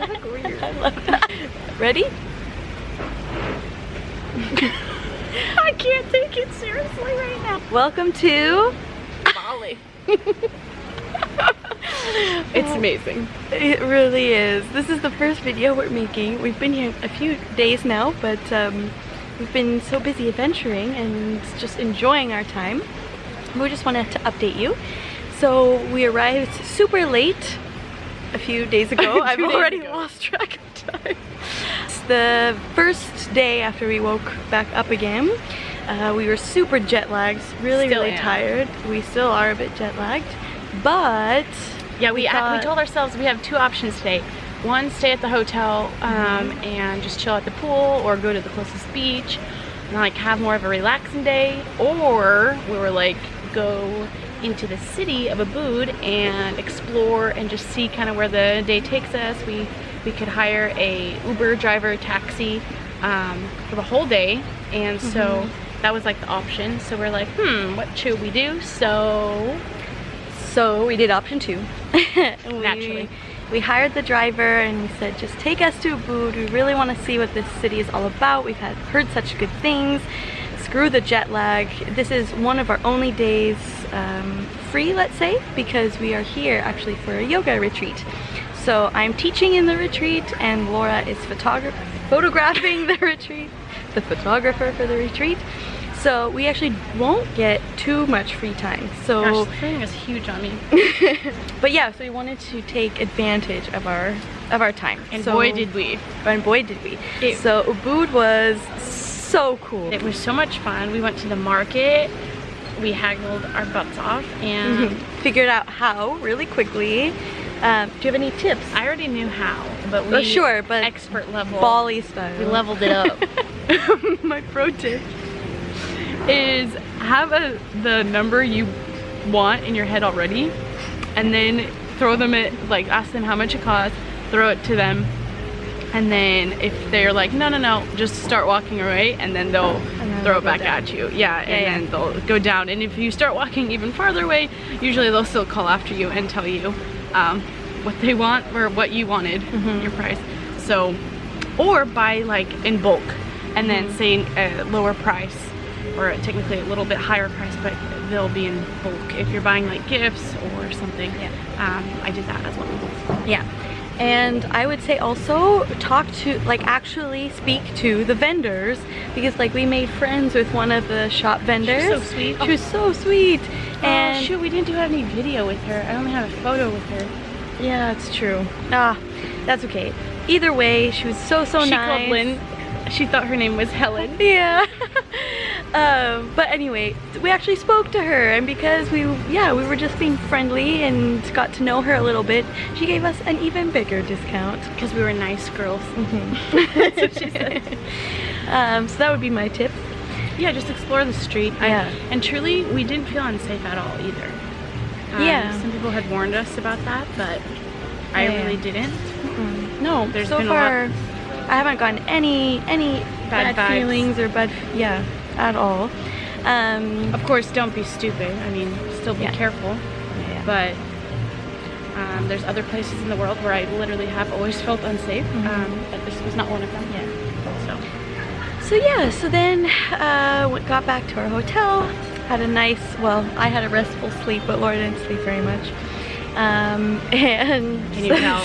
look weird. I love that. Ready? I can't take it seriously right now. Welcome to Bali. It's amazing. It really is. This is the first video we're making. We've been here a few days now, but we've been so busy adventuring and just enjoying our time. We just wanted to update you. So we arrived super late a few days ago. I've already lost track of time. It's the first day after we woke back up again. We were super jet lagged, really tired. We still are a bit jet lagged, but yeah, we told ourselves we have two options today. One, stay at the hotel and just chill at the pool, or go to the closest beach and like have more of a relaxing day. Or we were like, go into the city of Ubud and explore and just see kind of where the day takes us. We could hire a Uber driver taxi for the whole day, and so that was like the option. So we're like, what should we do? So we did option 2. Naturally. We hired the driver and we said, just take us to Ubud. We really want to see what this city is all about. We've heard such good things. Screw the jet lag. This is one of our only days free, let's say, because we are here actually for a yoga retreat. So I'm teaching in the retreat and Laura is photographing the retreat, the photographer for the retreat. So we actually won't get too much free time. So gosh, the training is huge on me. But yeah, so we wanted to take advantage of our time. And boy did we. And boy did we. So Ubud was so cool. It was so much fun. We went to the market. We haggled our butts off and figured out how really quickly. Do you have any tips? I already knew how, but we sure, but expert level. Bali style. We leveled it up. My pro tip is have the number you want in your head already, and then throw them at, like, ask them how much it costs, throw it to them, and then if they're like no, just start walking away, and then they'll throw it back at you. And then they'll go down, and if you start walking even farther away, usually they'll still call after you and tell you what they want or what you wanted, your price. So, or buy like in bulk and then say a lower price, or technically a little bit higher price, but they'll be in bulk if you're buying like gifts or something. I did that as well. And I would say also talk to, like, actually speak to the vendors, because like we made friends with one of the shop vendors. She was so sweet. She was so sweet. And shoot, we didn't do any video with her. I only have a photo with her. Yeah, that's true. That's okay. Either way, she was so nice. She called Lynn. She thought her name was Helen. Yeah. But anyway, we actually spoke to her, and because we were just being friendly and got to know her a little bit, she gave us an even bigger discount. Because we were nice girls. That's what she said. So that would be my tip. Yeah, just explore the street. And truly, we didn't feel unsafe at all either. Some people had warned us about that, but I really didn't. No, there's so been far I haven't gotten any bad feelings or at all. Of course, don't be stupid. I mean, still be careful. But there's other places in the world where I literally have always felt unsafe, but this was not one of them. So then got back to our hotel, had a nice, I had a restful sleep, but Laura didn't sleep very much. And can you tell?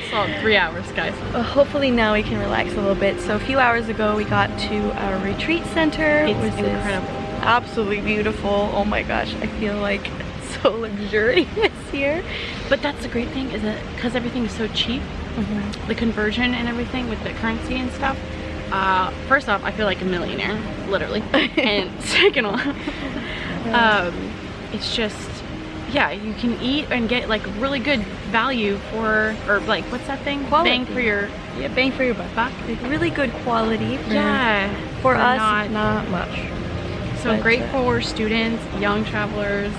Solid 3 hours, guys. Hopefully now we can relax a little bit. So a few hours ago we got to our retreat center. It's incredible. Absolutely beautiful. Oh my gosh, I feel like it's so luxurious here. But that's the great thing, is that because everything is so cheap, the conversion and everything with the currency and stuff, first off, I feel like a millionaire, literally. And second off, it's just, you can eat and get like really good value for, or like, what's that thing? Quality. Bang for your buck. Like really good quality. For us, not much. So great for students, young travelers.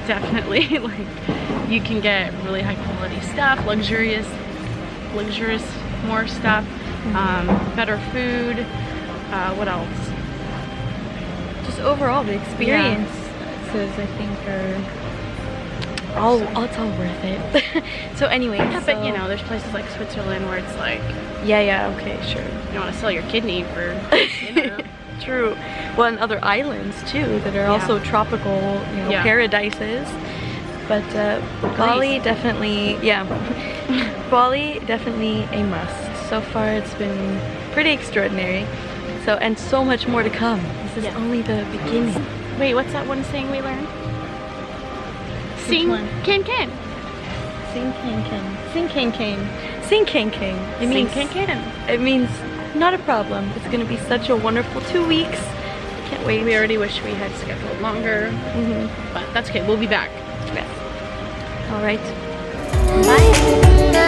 Definitely, like, you can get really high quality stuff, luxurious more stuff, better food. What else? Just overall, the experience. I think it's all worth it. So anyway, yeah, but you know, there's places like Switzerland where it's like, yeah, okay, sure. You want to sell your kidney for dinner. True. Well, and other islands too that are also tropical, you know, paradises. But Bali definitely, Bali definitely a must. So far, it's been pretty extraordinary. So, and so much more to come. This is only the beginning. Wait, what's that one saying we learned? Sing can can. Sing can can. Sing can can. Sing can can. It means can can. It means not a problem. It's gonna be such a wonderful 2 weeks. Can't wait. We already wish we had scheduled longer, but that's okay. We'll be back. Yes. All right. Bye.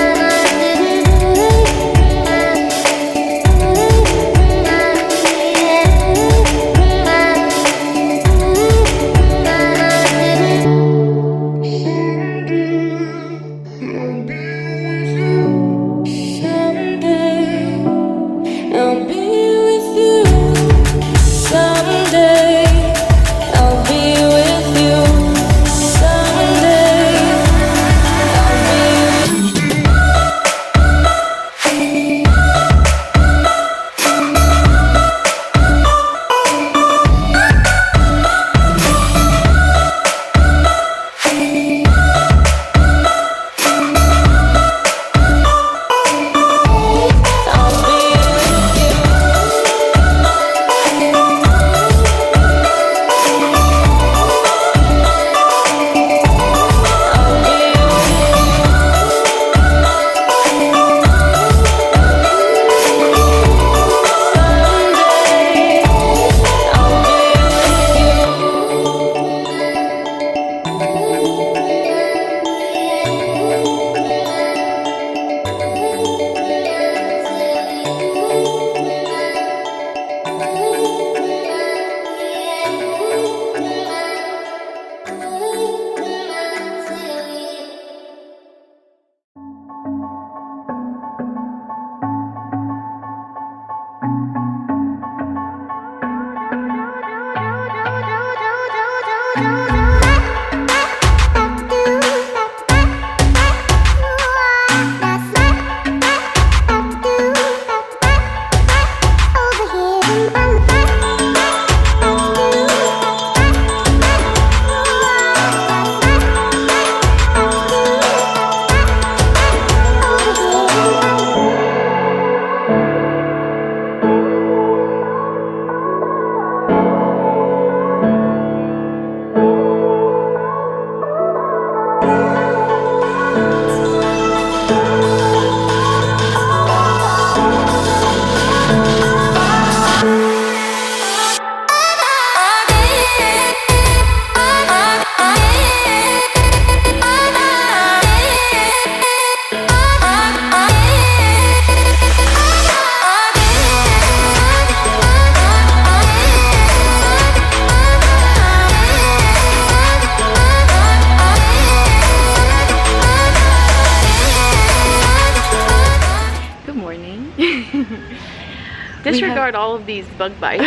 Disregard all of these bug bites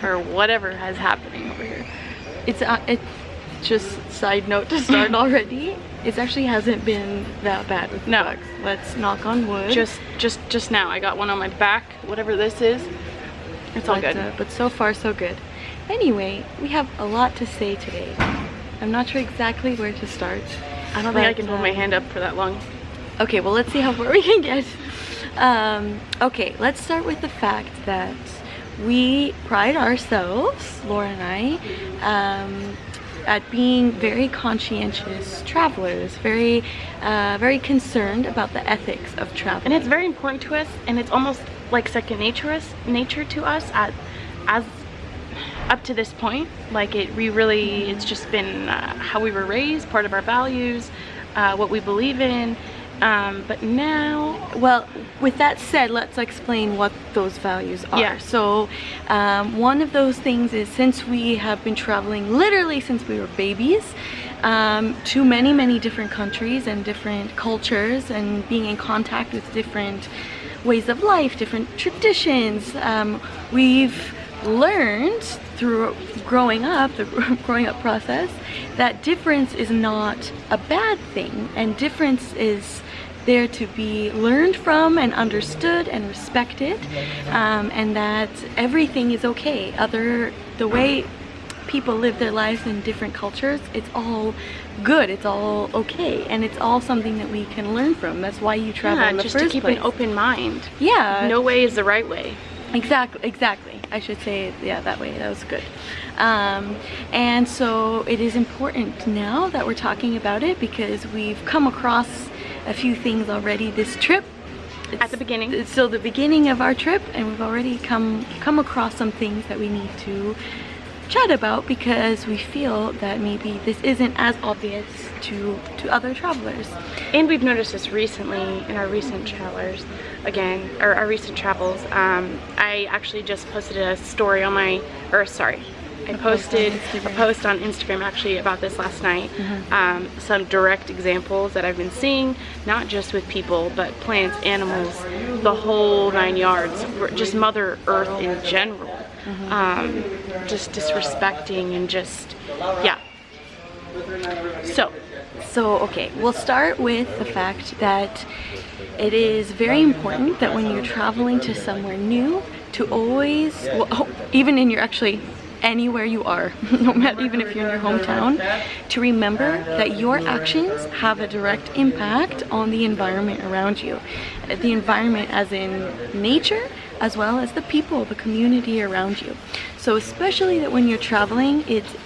or whatever is happening over here. It's just side note to start already. It actually hasn't been that bad with the bugs. Let's knock on wood. Just now, I got one on my back. Whatever this is, it's all good. But so far, so good. Anyway, we have a lot to say today. I'm not sure exactly where to start. I don't think I can hold my hand up for that long. Okay, well, let's see how far we can get. Okay, let's start with the fact that we pride ourselves, Laura and I, at being very conscientious travelers, very concerned about the ethics of travel. And it's very important to us, and it's almost like second nature to us as up to this point. Like it's just been how we were raised, part of our values, what we believe in. But now, well, with that said, let's explain what those values are. Yeah. So one of those things is, since we have been traveling literally since we were babies to many different countries and different cultures, and being in contact with different ways of life, different traditions, we've learned through growing up, the growing up process, that difference is not a bad thing, and difference is there to be learned from and understood and respected, and that everything is okay. The way people live their lives in different cultures, it's all good, it's all okay, and it's all something that we can learn from. That's why you travel in the first place. Just to keep an open mind. Yeah. No way is the right way. Exactly. I should say it, yeah, that way. That was good. And so it is important now that we're talking about it, because we've come across a few things already this trip. At the beginning. It's still the beginning of our trip, and we've already come across some things that we need to chat about, because we feel that maybe this isn't as obvious to other travelers. And we've noticed this recently in our recent travels. Our recent travels. I actually just posted a story on my, I posted a post on Instagram actually about this last night. Some direct examples that I've been seeing, not just with people, but plants, animals, the whole 9 yards, just Mother Earth in general. Just disrespecting and just, yeah. So okay, we'll start with the fact that it is very important that when you're traveling to somewhere new, to always, well, even in your anywhere you are, no matter, even if you're in your hometown, to remember that your actions have a direct impact on the environment around you. The environment as in nature, as well as the people, the community around you. So especially that when you're traveling, it's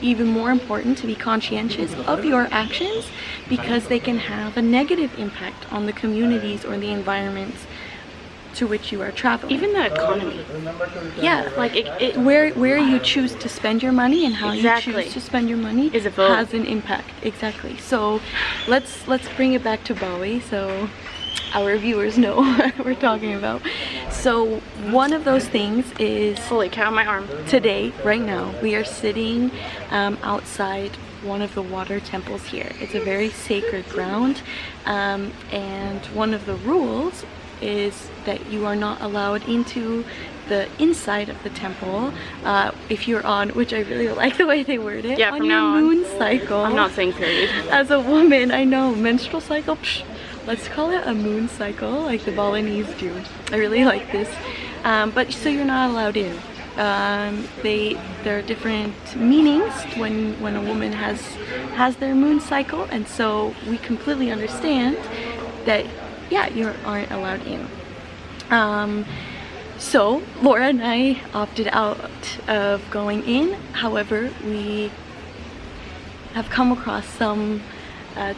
even more important to be conscientious of your actions, because they can have a negative impact on the communities or the environments to which you are traveling. Even the economy. Yeah, like where you choose to spend your money and how you choose to spend your money has an impact. Exactly. So let's bring it back to Bali so our viewers know what we're talking about. So one of those things is, holy cow, my arm. Today, right now, we are sitting outside one of the water temples here. It's a very sacred ground, and one of the rules is that you are not allowed into the inside of the temple if you're on, which I really like the way they word it, yeah, on your moon cycle. I'm not saying period. As a woman, I know, menstrual cycle, let's call it a moon cycle like the Balinese do. I really like this. But so you're not allowed in. There are different meanings when a woman has their moon cycle, and so we completely understand that, yeah, you aren't allowed in. So Laura and I opted out of going in. However, we have come across some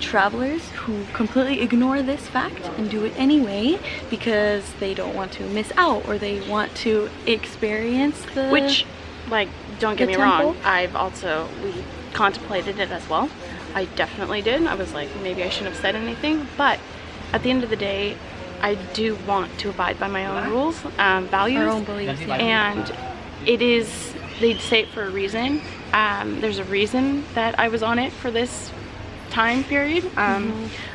travelers who completely ignore this fact and do it anyway because they don't want to miss out, or they want to experience the, which, like, don't get me wrong, we contemplated it as well. I definitely did. I was like, maybe I shouldn't have said anything, but at the end of the day, I do want to abide by my own rules, values, our own beliefs, and it is, they say it for a reason. There's a reason that I was on it for this time period. I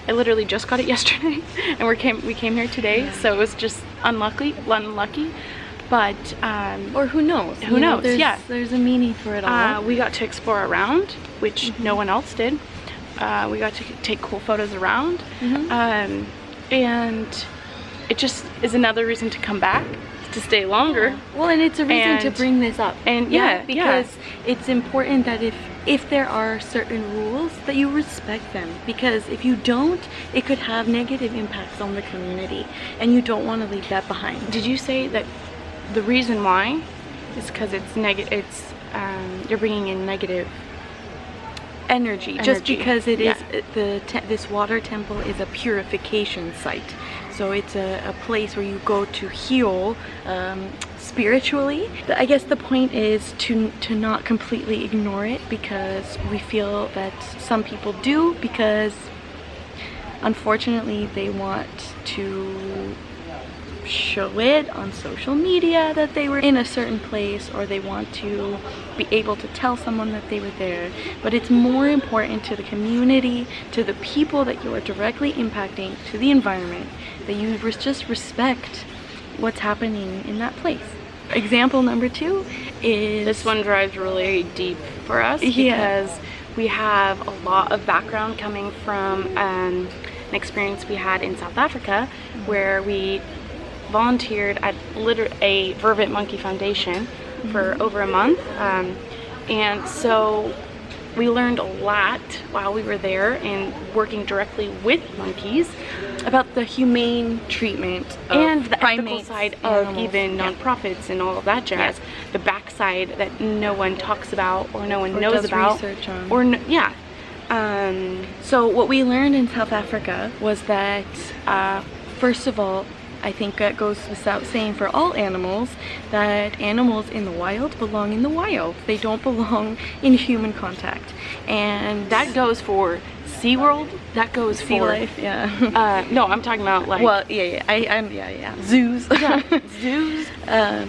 literally just got it yesterday, and we came here today, so it was just unlucky, but or who knows? Who knows? There's a meaning for it all. We got to explore around, which no one else did. We got to take cool photos around, and it just is another reason to come back, to stay longer. Well, and it's a reason to bring this up, and because it's important that if there are certain rules, that you respect them, because if you don't, it could have negative impacts on the community, and you don't want to leave that behind. Did you say that the reason why is because it's negative? It's you're bringing in negative energy. Just because it is this water temple is a purification site. So it's a place where you go to heal spiritually. I guess the point is to not completely ignore it, because we feel that some people do, because unfortunately they want to show it on social media that they were in a certain place, or they want to be able to tell someone that they were there. But it's more important to the community, to the people that you are directly impacting, to the environment, that you just respect what's happening in that place. example number 2 is... This one drives really deep for us because we have a lot of background coming from an experience we had in South Africa where we volunteered at a vervet monkey foundation for over a month. And so we learned a lot while we were there and working directly with monkeys about the humane treatment and the primates, ethical side of even nonprofits and all of that jazz. The backside that no one talks about or no one knows about. Research on. So what we learned in South Africa was that first of all, I think it goes without saying for all animals that animals in the wild belong in the wild. They don't belong in human contact. And that goes for SeaWorld, that goes sea for life, yeah. no, I'm talking about like, well, yeah, zoos. Zoos. Yeah.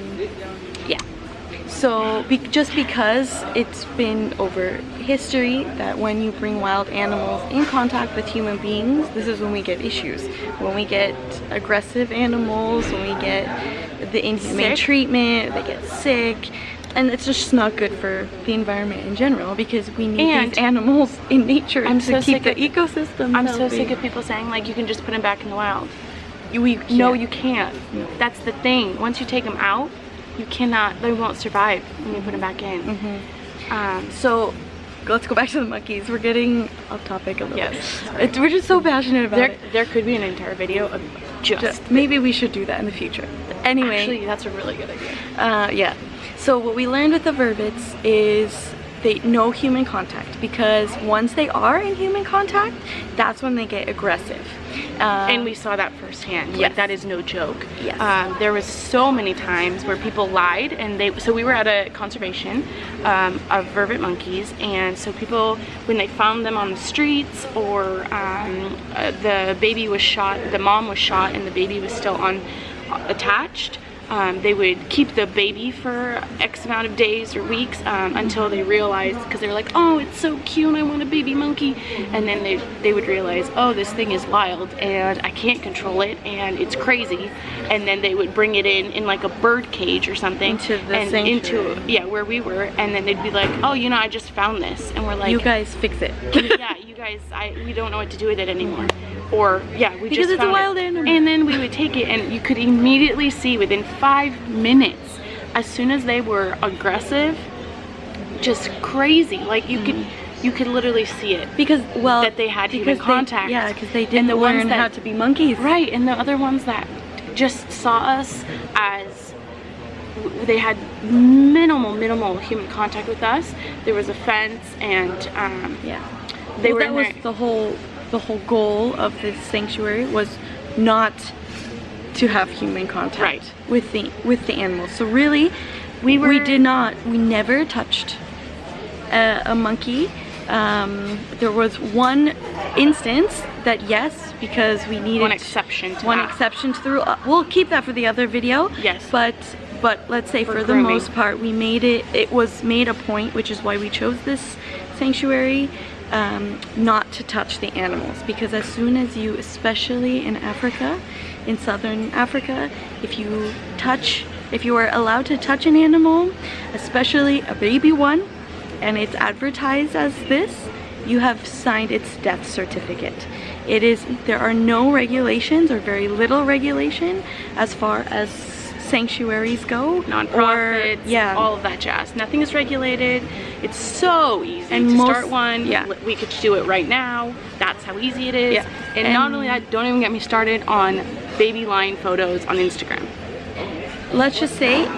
So just because it's been over history that when you bring wild animals in contact with human beings, this is when we get issues. When we get aggressive animals, when we get the inhumane treatment, they get sick. And it's just not good for the environment in general because we need these animals in nature to keep the ecosystem I'm healthy. so sick of people saying like you can just put them back in the wild. No, you can't. No. That's the thing. Once you take them out, you cannot, they won't survive when you put them back in. So let's go back to the monkeys. We're getting off topic a little bit. We're just so passionate about it. There could be an entire video of just maybe we should do that in the future. Anyway. Actually, that's a really good idea. Yeah. So what we learned with the vervets is no human contact, because once they are in human contact, that's when they get aggressive. And we saw that firsthand. Like, that is no joke. Yes. There was so many times where people lied, and so we were at a conservation of vervet monkeys, and so people, when they found them on the streets, or the baby was shot, the mom was shot, and the baby was still attached. They would keep the baby for X amount of days or weeks until they realized, because they were like, oh, it's so cute, I want a baby monkey. And then they would realize, oh, this thing is wild and I can't control it and it's crazy. And then they would bring it in like a bird cage or something. Into the sanctuary. Where we were. And then they'd be like, oh, you know, I just found this. And we're like, you guys fix it. Yeah, you guys, we don't know what to do with it anymore. Or, yeah, we because just it's found a wild it. animal. And then we would take it, and you could immediately see within 5 minutes, as soon as they were aggressive, just crazy. Like, you could literally see it. Because, well, that they had human contact. Yeah, because they didn't learn how to be monkeys. Right, and the other ones that just saw us as they had minimal human contact with us. There was a fence, and they were. That was the whole goal of this sanctuary was not to have human contact with the animals. So really, we never touched a monkey. There was one instance that yes, because we needed one exception to the rule. We'll keep that for the other video. Yes. But let's say for the most part, we made it was made a point, which is why we chose this sanctuary, not to touch the animals, because as soon as you, especially in Africa, in southern Africa, if you are allowed to touch an animal, especially a baby one, and it's advertised as this, you have signed its death certificate. There are no regulations, or very little regulation, as far as sanctuaries go, nonprofits, all of that jazz. Nothing is regulated. It's so easy to start one. We could do it right now. That's how easy it is. And not only that, don't even get me started on baby lion photos on Instagram. Let's just say,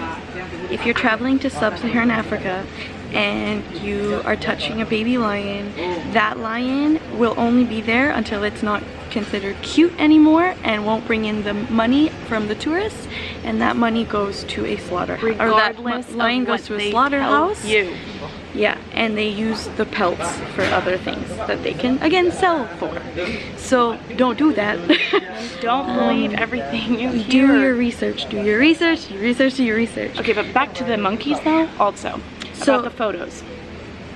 if you're traveling to sub-Saharan Africa and you are touching a baby lion, that lion will only be there until it's not considered cute anymore and won't bring in the money from the tourists, and that money goes to a slaughterhouse. Regardless, or that lion goes to a slaughterhouse. Yeah, and they use the pelts for other things that they can, again, sell for. So don't do that. Don't believe everything you hear. Do your research. Do your research. Do your research. Okay, but back to the monkeys though, also. About the photos.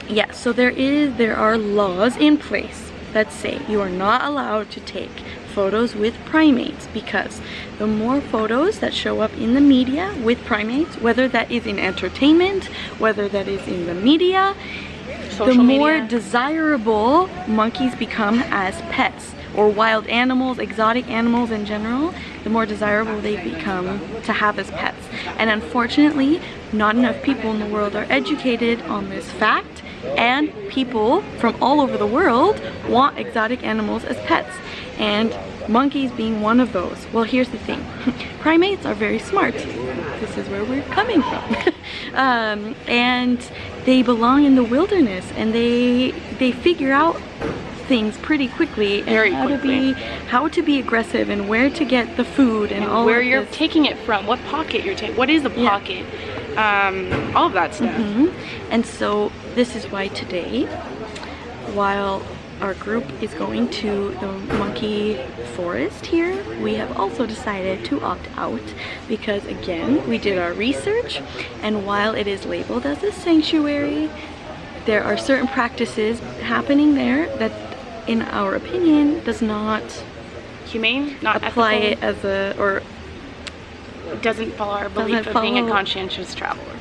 Yeah, so there are laws in place that say you are not allowed to take photos with primates, because the more photos that show up in the media with primates, whether that is in entertainment, whether that is in the media, the more desirable monkeys become as pets, or wild animals, exotic animals in general, the more desirable they become to have as pets. And unfortunately, not enough people in the world are educated on this fact, and people from all over the world want exotic animals as pets, and monkeys being one of those. Well, here's the thing. Primates are very smart. This is where we're coming from. And they belong in the wilderness, and they figure out things pretty quickly, and how to be aggressive, and where to get the food, and all where of you're this. taking it from, what pocket you're taking, what is a pocket, all of that stuff. And so this is why today, while our group is going to the monkey forest here, we have also decided to opt out, because again, we did our research, and while it is labeled as a sanctuary, there are certain practices happening there that, in our opinion, does not humane, not apply ethical. it as a, or doesn't follow our belief of being a conscientious traveler.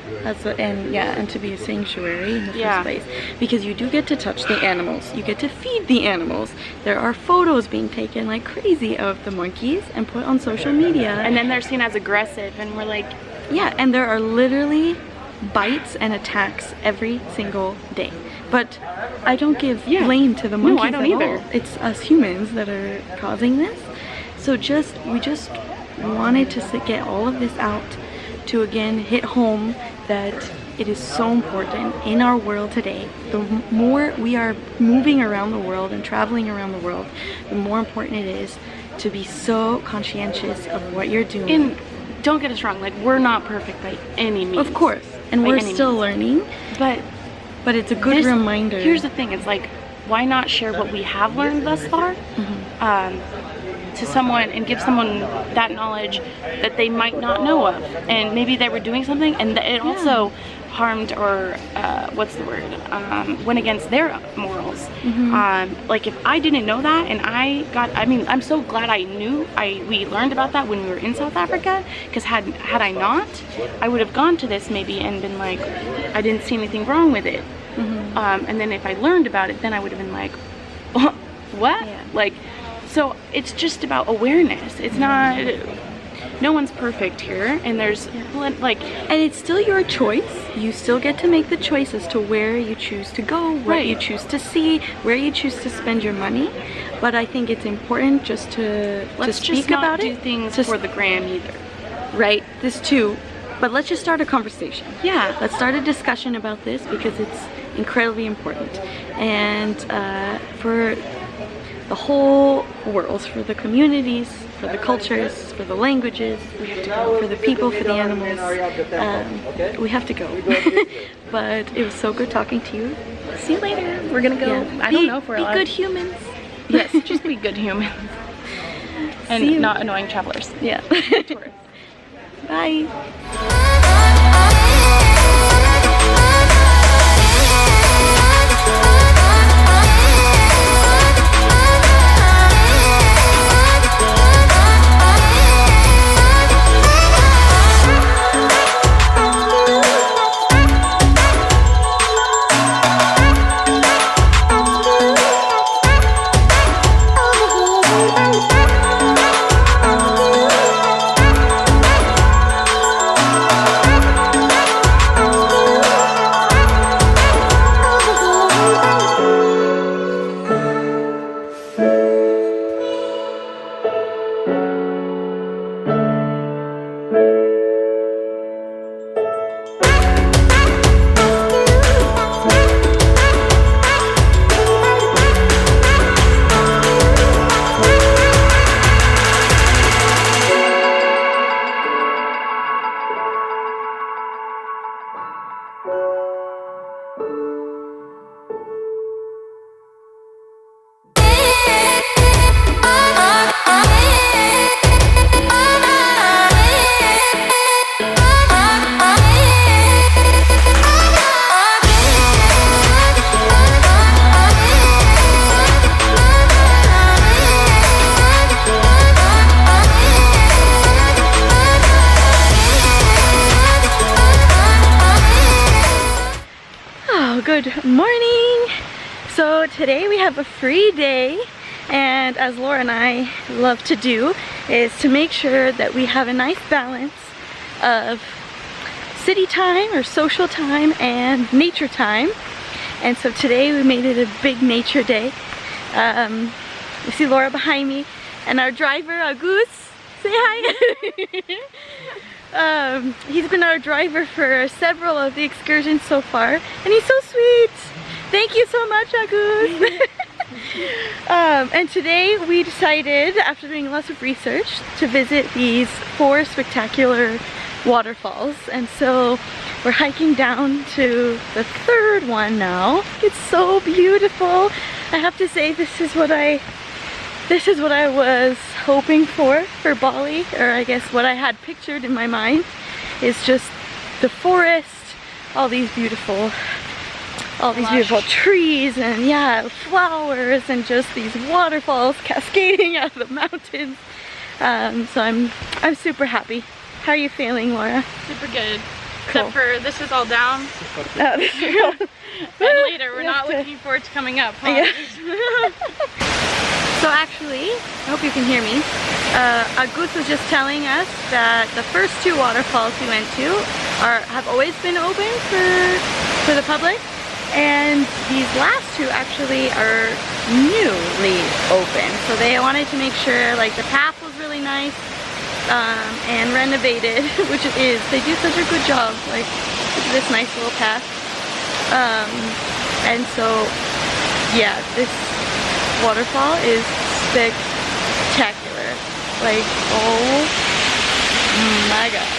And to be a sanctuary in the first place, because you do get to touch the animals, you get to feed the animals. There are photos being taken like crazy of the monkeys and put on social media, and then they're seen as aggressive, and we're like, yeah, and there are literally bites and attacks every single day. But I don't give blame to the monkeys. No, I don't either. All. It's us humans that are causing this. So we just wanted to get all of this out to again hit home that it is so important in our world today. The more we are moving around the world and traveling around the world, the more important it is to be so conscientious of what you're doing. And don't get us wrong, like, we're not perfect by any means. Of course, and we're still learning, but it's a good reminder. Here's the thing, it's like, why not share what we have learned thus far to someone, and give someone that knowledge that they might not know of, and maybe they were doing something and it also harmed, or what's the word, went against their morals. Like, if I didn't know that, and I'm so glad we learned about that when we were in South Africa, because had I not, I would have gone to this maybe and been like, I didn't see anything wrong with it. And then if I learned about it, then I would have been like, what? Like, so it's just about awareness. It's not, no one's perfect here, and there's like, and it's still your choice. You still get to make the choice as to where you choose to go, what you choose to see, where you choose to spend your money. But I think it's important just to speak about it. Let's do things for the gram either. Right, this too. But let's just start a conversation. Yeah. Let's start a discussion about this, because it's incredibly important. And for the whole world, for the communities, for the cultures, for the languages, we have to go. For the people, for the animals, we have to go. But it was so good talking to you. See you later. We're gonna go. I don't know if we're allowed. Be good humans. Yes, just be good humans. And not annoying travelers. Yeah. Bye. Good morning! So today we have a free day, and as Laura and I love to do is to make sure that we have a nice balance of city time or social time and nature time. And so today we made it a big nature day. You see Laura behind me and our driver Agus. Say hi! He's been our driver for several of the excursions so far, and he's so sweet. Thank you so much, Agus. And today we decided, after doing lots of research, to visit these 4 spectacular waterfalls. And so we're hiking down to the 3rd one now. It's so beautiful. I have to say, this is what I was hoping for Bali, or I guess what I had pictured in my mind is just the forest, all these beautiful trees, and yeah, flowers, and just these waterfalls cascading out of the mountains. So I'm super happy. How are you feeling, Laura? Super good. Cool. Except for this is all down. And later, we're not looking forward to coming up. Huh? Yeah. So actually, I hope you can hear me. Agus was just telling us that the first 2 waterfalls we went to have always been open for the public, and these last 2 actually are newly open. So they wanted to make sure like the path was really nice and renovated, which it is. They do such a good job. Like, look at this nice little path. And so yeah, this waterfall is spectacular. Like, oh my god.